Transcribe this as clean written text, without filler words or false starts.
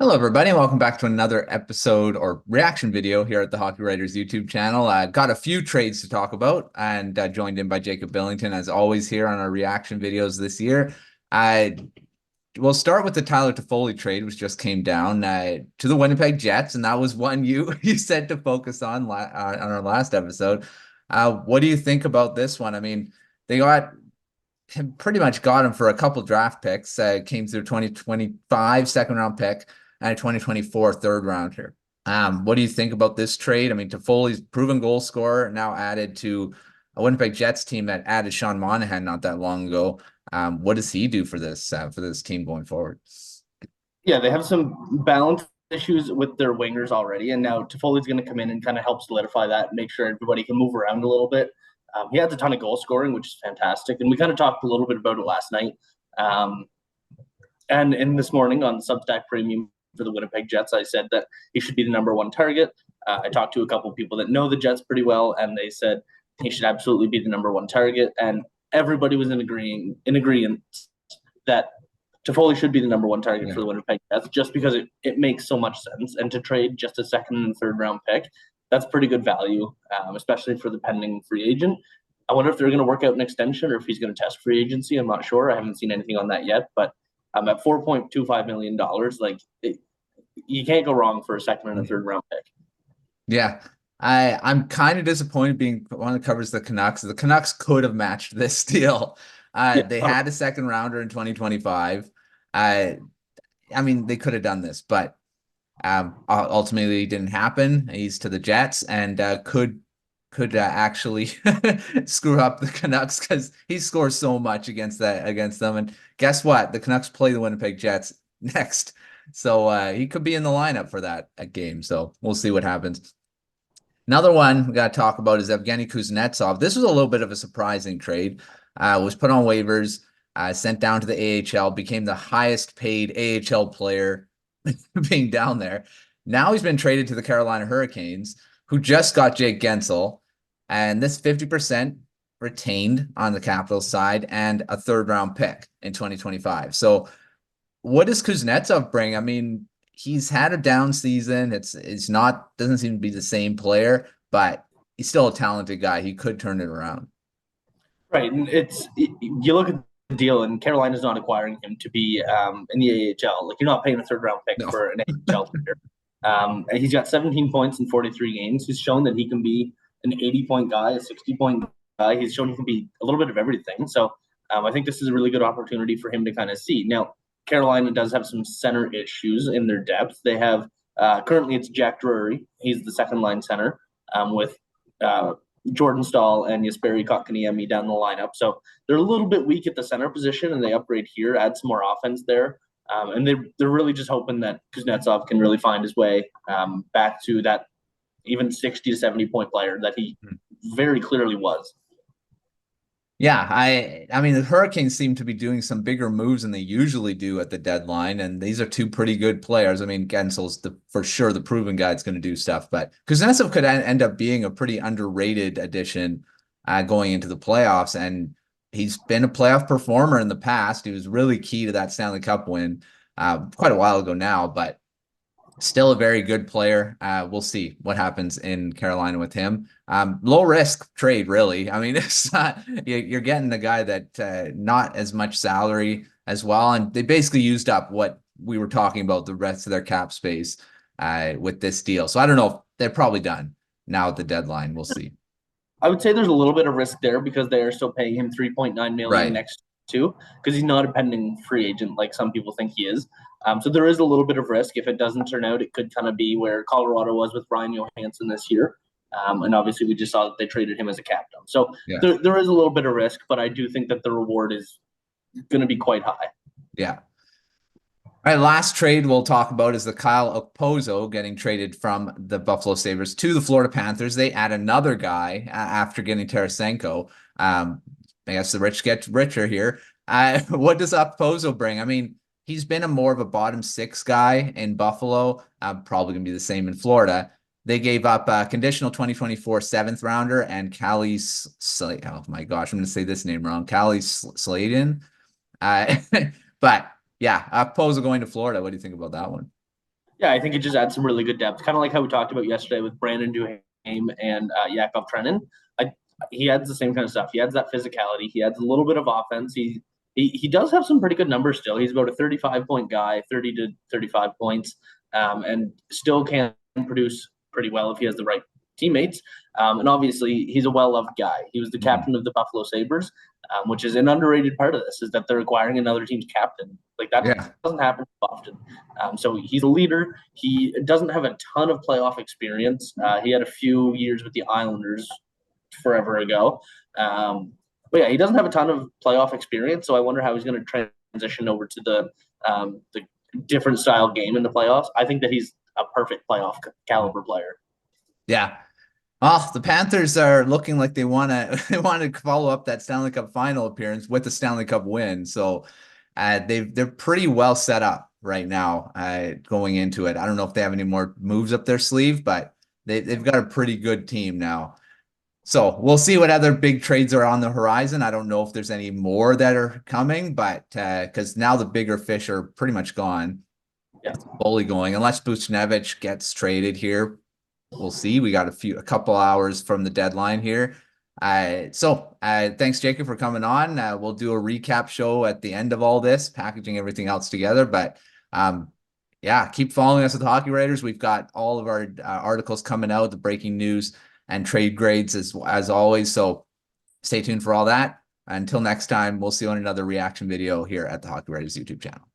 Hello, everybody, and welcome back to another episode or reaction video here at the Hockey Writers YouTube channel. Got a few trades to talk about, and joined in by Jacob Billington, as always, here on our reaction videos this year. Uh, we'll start with the Tyler Toffoli trade, which just came down to the Winnipeg Jets, and that was one you you said to focus on our last episode. What do you think about this one? I mean, they pretty much got him for a couple draft picks. Came through 2025 second round pick and a 2024 third rounder. What do you think about this trade? I mean, Toffoli's proven goal scorer, now added to a Winnipeg Jets team that added Sean Monahan not that long ago. What does he do for this team going forward? Yeah, they have some balance issues with their wingers already, and now Toffoli's going to come in and kind of help solidify that and make sure everybody can move around a little bit. He has a ton of goal scoring, which is fantastic, and we kind of talked a little bit about it last night. Um, and in this morning on Substack Premium for the Winnipeg Jets, I said that he should be the number one target. I talked to a couple of people that know the Jets pretty well, and they said he should absolutely be the number one target. And everybody was in agreement that Toffoli should be the number one target for the Winnipeg Jets just because it makes so much sense. And to trade just a second and third round pick, that's pretty good value, especially for the pending free agent. I wonder if they're going to work out an extension or if he's going to test free agency. I'm not sure. I haven't seen anything on that yet. But at $4.25 million, you can't go wrong for a second and a third round pick. Yeah. I'm kind of disappointed being one that covers the Canucks. The Canucks could have matched this deal. They had a second rounder in 2025. I mean, they could have done this, but ultimately it didn't happen. He's to the Jets and could actually screw up the Canucks because he scores so much against them. And guess what? The Canucks play the Winnipeg Jets next, so he could be in the lineup for that game. So we'll see what happens. Another one we got to talk about is Evgeny Kuznetsov. This was a little bit of a surprising trade. Was put on waivers, sent down to the AHL, became the highest paid AHL player being down there. Now he's been traded to the Carolina Hurricanes, who just got Jake Gensel, and this 50% retained on the Capitals side and a third round pick in 2025. So what does Kuznetsov bring? I mean, he's had a down season. It's not doesn't seem to be the same player, but he's still a talented guy. He could turn it around. Right, and you look at the deal, and Carolina's not acquiring him to be in the AHL. Like, you're not paying a third round pick No. for an AHL player. And he's got 17 points in 43 games. He's shown that he can be an 80-point guy, a 60-point guy. He's shown he can be a little bit of everything. So I think this is a really good opportunity for him to kind of see. Now, Carolina does have some center issues in their depth. They have currently it's Jack Drury. He's the second line center with Jordan Staal and Jesperi Kotkaniemi down the lineup. So they're a little bit weak at the center position, and they upgrade here, add some more offense there. And they're really just hoping that Kuznetsov can really find his way back to that even 60 to 70-point player that he very clearly was. Yeah, I mean the Hurricanes seem to be doing some bigger moves than they usually do at the deadline, and these are two pretty good players. I mean, Gensel's for sure the proven guy that's going to do stuff, but Kuznetsov could end up being a pretty underrated addition going into the playoffs, and he's been a playoff performer in the past. He was really key to that Stanley Cup win quite a while ago now, but still a very good player. We'll see what happens in Carolina with him. Low risk trade, really. I mean, it's not, you're getting the guy that not as much salary as well, and they basically used up what we were talking about the rest of their cap space with this deal. So I don't know if they're probably done now at the deadline. We'll see. I would say there's a little bit of risk there because they are still paying him 3.9 million next too, because he's not a pending free agent like some people think he is. So there is a little bit of risk. If it doesn't turn out, it could kind of be where Colorado was with Ryan Johansson this year. And obviously, we just saw that they traded him as a captain. So there is a little bit of risk, but I do think that the reward is going to be quite high. Yeah. All right, last trade we'll talk about is the Kyle Okposo getting traded from the Buffalo Sabres to the Florida Panthers. They add another guy after getting Tarasenko. I guess the rich get richer here. What does Okposo bring? I mean, he's been more of a bottom six guy in Buffalo. Probably going to be the same in Florida. They gave up a conditional 2024 seventh rounder and Callie oh my gosh, I'm going to say this name wrong. Callie Sladen. But yeah, Okposo going to Florida. What do you think about that one? Yeah, I think it just adds some really good depth, kind of like how we talked about yesterday with Brandon Duhaime and Yakov Trenin. I, he adds the same kind of stuff. He adds that physicality. He adds a little bit of offense. He does have some pretty good numbers still. He's about a 35-point guy, 30 to 35 points, and still can produce pretty well if he has the right teammates. And obviously, he's a well-loved guy. He was the Mhm. captain of the Buffalo Sabres, which is an underrated part of this, is that they're acquiring another team's captain. Like that Yeah. doesn't happen often. So he's a leader. He doesn't have a ton of playoff experience. He had a few years with the Islanders forever ago. But yeah, he doesn't have a ton of playoff experience. So I wonder how he's going to transition over to the different style game in the playoffs. I think that he's a perfect playoff caliber player. Yeah. Oh, the Panthers are looking like they want to they want to follow up that Stanley Cup final appearance with the Stanley Cup win. So they're pretty well set up right now going into it. I don't know if they have any more moves up their sleeve, but they've got a pretty good team now. So we'll see what other big trades are on the horizon. I don't know if there's any more that are coming, but because now the bigger fish are pretty much gone. Yeah. Fully going, unless Buchnevich gets traded here. We'll see. We got a couple hours from the deadline here. Thanks, Jacob, for coming on. We'll do a recap show at the end of all this, packaging everything else together. But yeah, keep following us at the Hockey Writers. We've got all of our articles coming out, the breaking news and trade grades as always. So stay tuned for all that. Until next time, we'll see you on another reaction video here at the Hockey Writers YouTube channel.